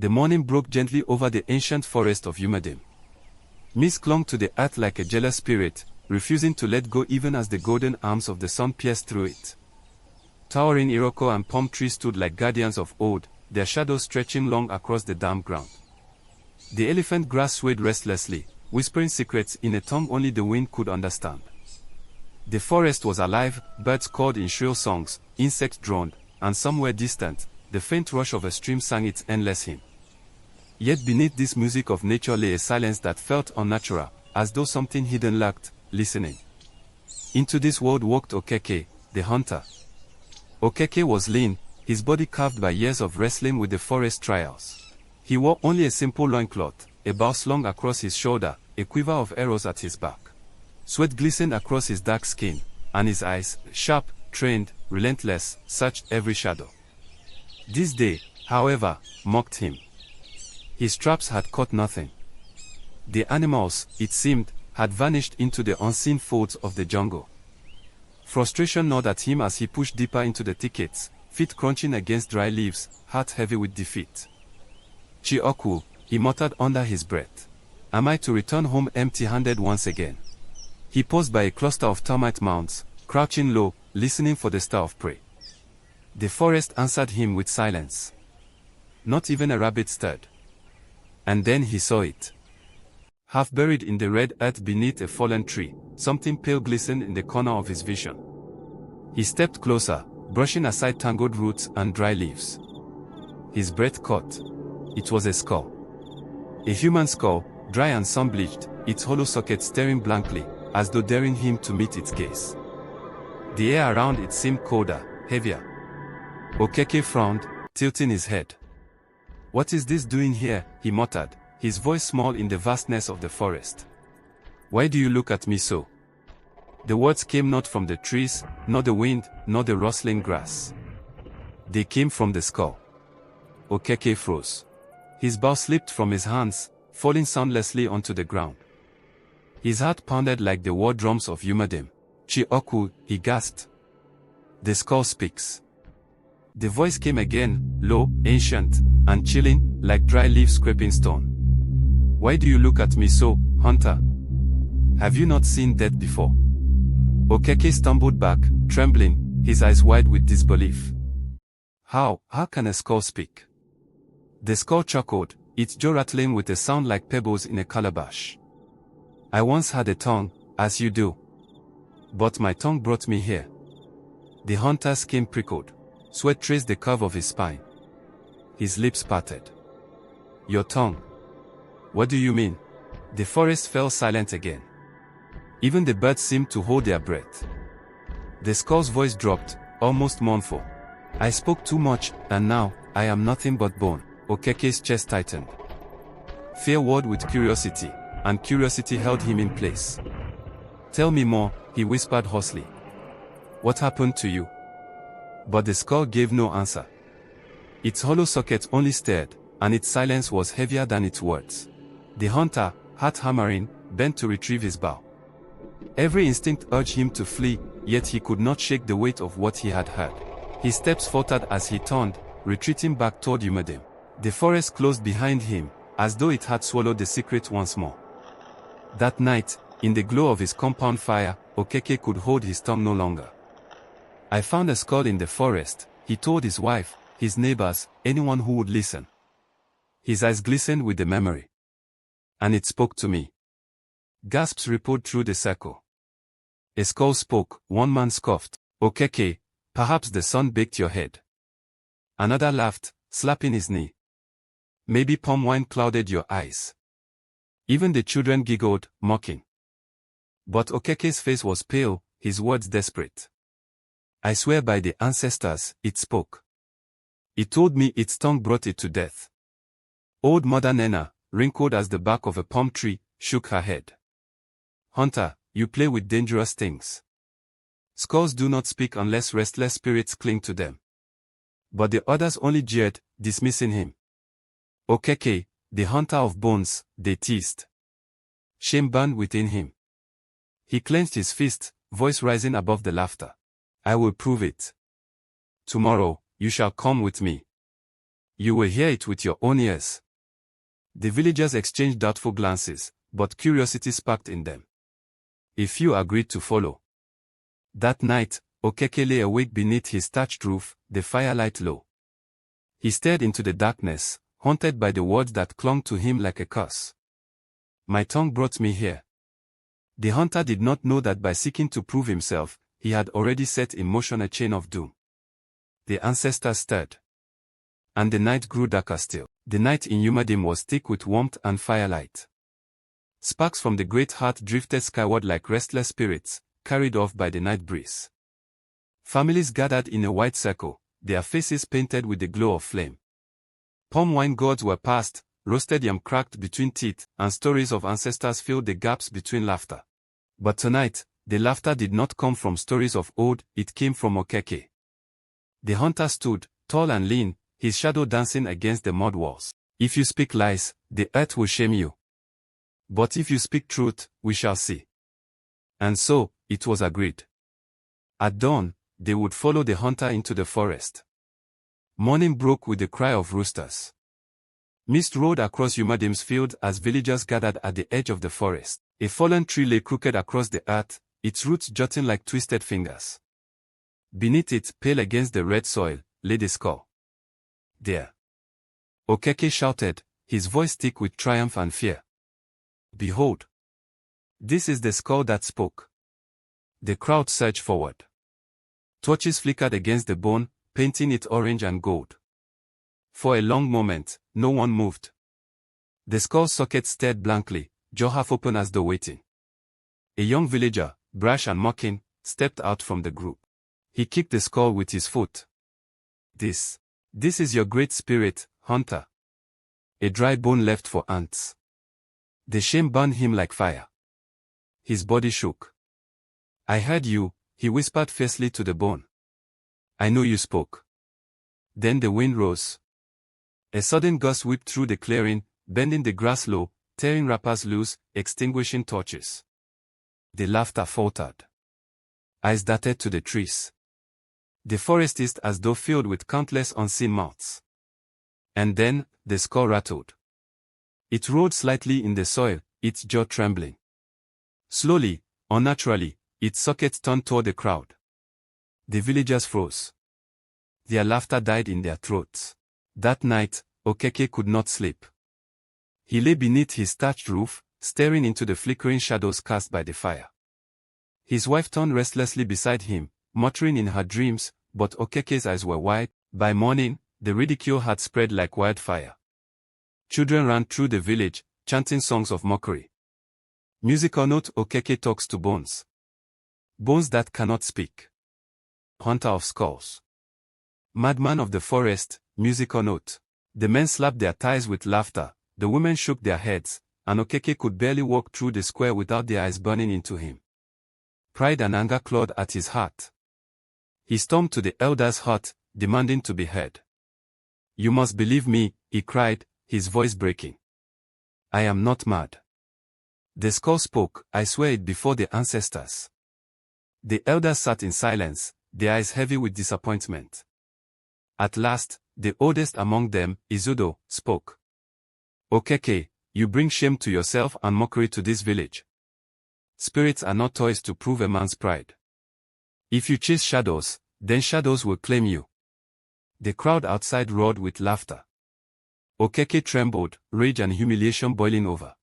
The morning broke gently over the ancient forest of Umadim. Mist clung to the earth like a jealous spirit, refusing to let go even as the golden arms of the sun pierced through it. Towering Iroko and palm trees stood like guardians of old, their shadows stretching long across the damp ground. The elephant grass swayed restlessly, whispering secrets in a tongue only the wind could understand. The forest was alive, birds called in shrill songs, insects droned, and somewhere distant, the faint rush of a stream sang its endless hymn. Yet beneath this music of nature lay a silence that felt unnatural, as though something hidden lurked, listening. Into this world walked Okeke, the hunter. Okeke was lean, his body carved by years of wrestling with the forest trials. He wore only a simple loincloth, a bow slung across his shoulder, a quiver of arrows at his back. Sweat glistened across his dark skin, and his eyes, sharp, trained, relentless, searched every shadow. This day, however, mocked him. His traps had caught nothing. The animals, it seemed, had vanished into the unseen folds of the jungle. Frustration gnawed at him as he pushed deeper into the thickets, feet crunching against dry leaves, heart heavy with defeat. Chioku, he muttered under his breath. Am I to return home empty-handed once again? He paused by a cluster of termite mounds, crouching low, listening for the star of prey. The forest answered him with silence. Not even a rabbit stirred. And then he saw it. Half buried in the red earth beneath a fallen tree, something pale glistened in the corner of his vision. He stepped closer, brushing aside tangled roots and dry leaves. His breath caught. It was a skull. A human skull, dry and sun-bleached, its hollow socket staring blankly, as though daring him to meet its gaze. The air around it seemed colder, heavier. Okeke frowned, tilting his head. What is this doing here? He muttered, his voice small in the vastness of the forest. Why do you look at me so? The words came not from the trees, nor the wind, nor the rustling grass. They came from the skull. Okeke froze. His bow slipped from his hands, falling soundlessly onto the ground. His heart pounded like the war drums of Umadim. Chioku, he gasped. The skull speaks. The voice came again, low, ancient, and chilling, like dry leaves scraping stone. Why do you look at me so, hunter? Have you not seen death before? Okeke stumbled back, trembling, his eyes wide with disbelief. How can a skull speak? The skull chuckled, its jaw rattling with a sound like pebbles in a calabash. I once had a tongue, as you do. But my tongue brought me here. The hunter's skin prickled. Sweat traced the curve of his spine. His lips parted. Your tongue? What do you mean? The forest fell silent again. Even the birds seemed to hold their breath. The skull's voice dropped, almost mournful. I spoke too much, and now, I am nothing but bone. Okeke's chest tightened. Fear warred with curiosity, and curiosity held him in place. Tell me more, he whispered hoarsely. What happened to you? But the skull gave no answer. Its hollow socket only stared, and its silence was heavier than its words. The hunter, heart hammering, bent to retrieve his bow. Every instinct urged him to flee, yet he could not shake the weight of what he had heard. His steps faltered as he turned, retreating back toward Umadim. The forest closed behind him, as though it had swallowed the secret once more. That night, in the glow of his compound fire, Okeke could hold his tongue no longer. I found a skull in the forest, he told his wife, his neighbors, anyone who would listen. His eyes glistened with the memory. And it spoke to me. Gasps rippled through the circle. A skull spoke, one man scoffed, Okeke, perhaps the sun baked your head. Another laughed, slapping his knee. Maybe palm wine clouded your eyes. Even the children giggled, mocking. But Okeke's face was pale, his words desperate. I swear by the ancestors, it spoke. It told me its tongue brought it to death. Old Mother Nena, wrinkled as the bark of a palm tree, shook her head. Hunter, you play with dangerous things. Skulls do not speak unless restless spirits cling to them. But the others only jeered, dismissing him. Okeke, the hunter of bones, they teased. Shame burned within him. He clenched his fist, voice rising above the laughter. I will prove it. Tomorrow, you shall come with me. You will hear it with your own ears. The villagers exchanged doubtful glances, but curiosity sparked in them. A few agreed to follow. That night, Okeke lay awake beneath his thatched roof, the firelight low. He stared into the darkness, haunted by the words that clung to him like a curse. My tongue brought me here. The hunter did not know that by seeking to prove himself, he had already set in motion a chain of doom. The ancestors stirred. And the night grew darker still. The night in Yumadim was thick with warmth and firelight. Sparks from the great heart drifted skyward like restless spirits, carried off by the night breeze. Families gathered in a wide circle, their faces painted with the glow of flame. Palm wine gourds were passed, roasted yam cracked between teeth, and stories of ancestors filled the gaps between laughter. But tonight, the laughter did not come from stories of old, it came from Okeke. The hunter stood, tall and lean, his shadow dancing against the mud walls. If you speak lies, the earth will shame you. But if you speak truth, we shall see. And so, it was agreed. At dawn, they would follow the hunter into the forest. Morning broke with the cry of roosters. Mist rolled across Yumadim's field as villagers gathered at the edge of the forest. A fallen tree lay crooked across the earth, its roots jutting like twisted fingers. Beneath it, pale against the red soil, lay the skull. There. Okeke shouted, his voice thick with triumph and fear. Behold! This is the skull that spoke. The crowd surged forward. Torches flickered against the bone, painting it orange and gold. For a long moment, no one moved. The skull socket stared blankly, jaw half open as though waiting. A young villager, brash and mocking, stepped out from the group. He kicked the skull with his foot. This is your great spirit, hunter. A dry bone left for ants. The shame burned him like fire. His body shook. I heard you, he whispered fiercely to the bone. I know you spoke. Then the wind rose. A sudden gust whipped through the clearing, bending the grass low, tearing wrappers loose, extinguishing torches. The laughter faltered. Eyes darted to the trees. The forest is as though filled with countless unseen mouths. And then, the skull rattled. It rolled slightly in the soil, its jaw trembling. Slowly, unnaturally, its socket turned toward the crowd. The villagers froze. Their laughter died in their throats. That night, Okeke could not sleep. He lay beneath his thatched roof, staring into the flickering shadows cast by the fire. His wife turned restlessly beside him, muttering in her dreams, but Okeke's eyes were wide. By morning, the ridicule had spread like wildfire. Children ran through the village, chanting songs of mockery. Musical note: Okeke talks to bones. Bones that cannot speak. Hunter of skulls. Madman of the forest, musical note. The men slapped their thighs with laughter, the women shook their heads, and Okeke could barely walk through the square without their eyes burning into him. Pride and anger clawed at his heart. He stormed to the elder's hut, demanding to be heard. You must believe me, he cried, his voice breaking. I am not mad. The skull spoke, I swear it before the ancestors. The elders sat in silence, their eyes heavy with disappointment. At last, the oldest among them, Izudo, spoke. Okeke, you bring shame to yourself and mockery to this village. Spirits are not toys to prove a man's pride. If you chase shadows, then shadows will claim you. The crowd outside roared with laughter. Okeke trembled, rage and humiliation boiling over.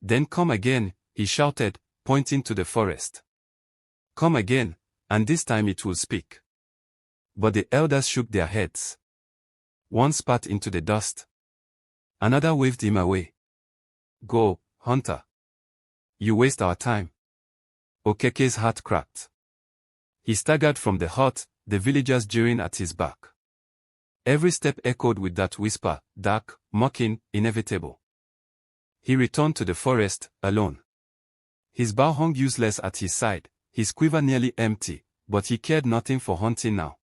Then come again, he shouted, pointing to the forest. Come again, and this time it will speak. But the elders shook their heads. One spat into the dust. Another waved him away. Go, hunter. You waste our time. Okeke's heart cracked. He staggered from the hut, the villagers jeering at his back. Every step echoed with that whisper, dark, mocking, inevitable. He returned to the forest, alone. His bow hung useless at his side, his quiver nearly empty, but he cared nothing for hunting now.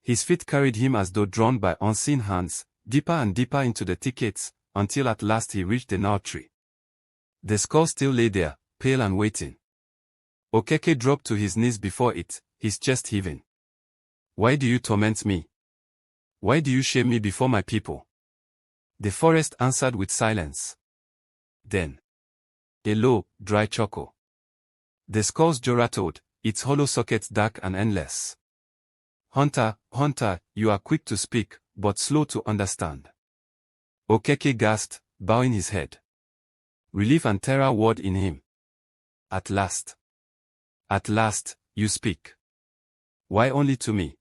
His feet carried him as though drawn by unseen hands, deeper and deeper into the thickets, until at last he reached the gnarled tree. The skull still lay there, pale and waiting. Okeke dropped to his knees before it, his chest heaving. Why do you torment me? Why do you shame me before my people? The forest answered with silence. Then, a low, dry chuckle. The skull's jaw rattled, its hollow sockets dark and endless. Hunter, hunter, you are quick to speak, but slow to understand. Okeke gasped, bowing his head. Relief and terror warred in him. At last, you speak. Why only to me?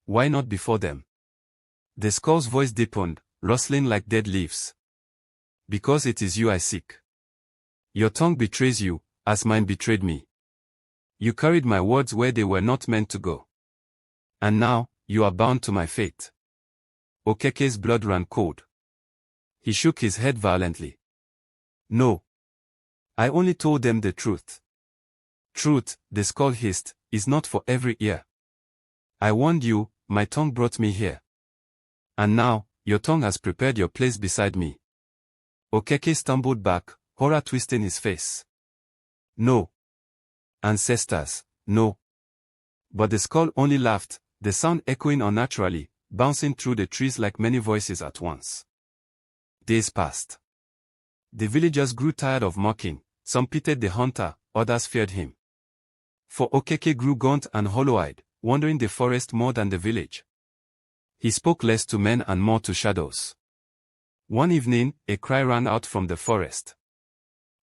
Why not before them? The skull's voice deepened, rustling like dead leaves. Because it is you I seek. Your tongue betrays you, as mine betrayed me. You carried my words where they were not meant to go. And now, you are bound to my fate. Okeke's blood ran cold. He shook his head violently. No. I only told them the truth. Truth, the skull hissed, is not for every ear. I warned you, my tongue brought me here. And now, your tongue has prepared your place beside me. Okeke stumbled back, horror twisting his face. No. Ancestors, no. But the skull only laughed, the sound echoing unnaturally, bouncing through the trees like many voices at once. Days passed. The villagers grew tired of mocking, some pitied the hunter, others feared him. For Okeke grew gaunt and hollow-eyed, wandering the forest more than the village. He spoke less to men and more to shadows. One evening, a cry rang out from the forest.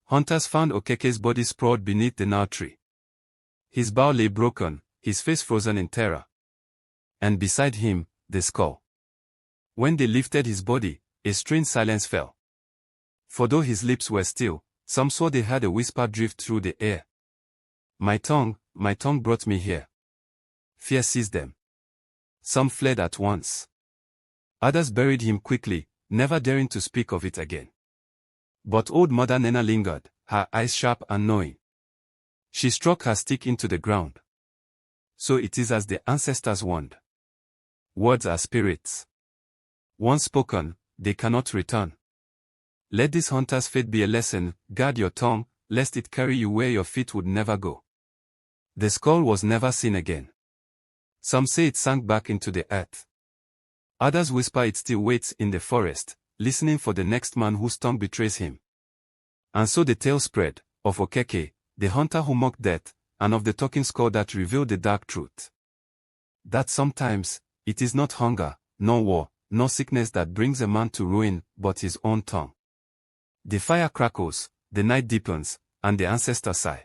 Hunters found Okeke's body sprawled beneath the gnarled tree. His bow lay broken, his face frozen in terror. And beside him, the skull. When they lifted his body, a strange silence fell. For though his lips were still, some swore they heard a whisper drift through the air. My tongue brought me here. Fear seized them. Some fled at once. Others buried him quickly, never daring to speak of it again. But old Mother Nena lingered, her eyes sharp and knowing. She struck her stick into the ground. So it is as the ancestors warned. Words are spirits. Once spoken, they cannot return. Let this hunter's fate be a lesson, guard your tongue, lest it carry you where your feet would never go. The skull was never seen again. Some say it sank back into the earth. Others whisper it still waits in the forest, listening for the next man whose tongue betrays him. And so the tale spread, of Okeke, the hunter who mocked death, and of the talking skull that revealed the dark truth. That sometimes, it is not hunger, nor war, nor sickness that brings a man to ruin, but his own tongue. The fire crackles, the night deepens, and the ancestors sigh.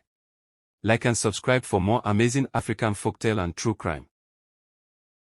Like and subscribe for more amazing African folktale and true crime.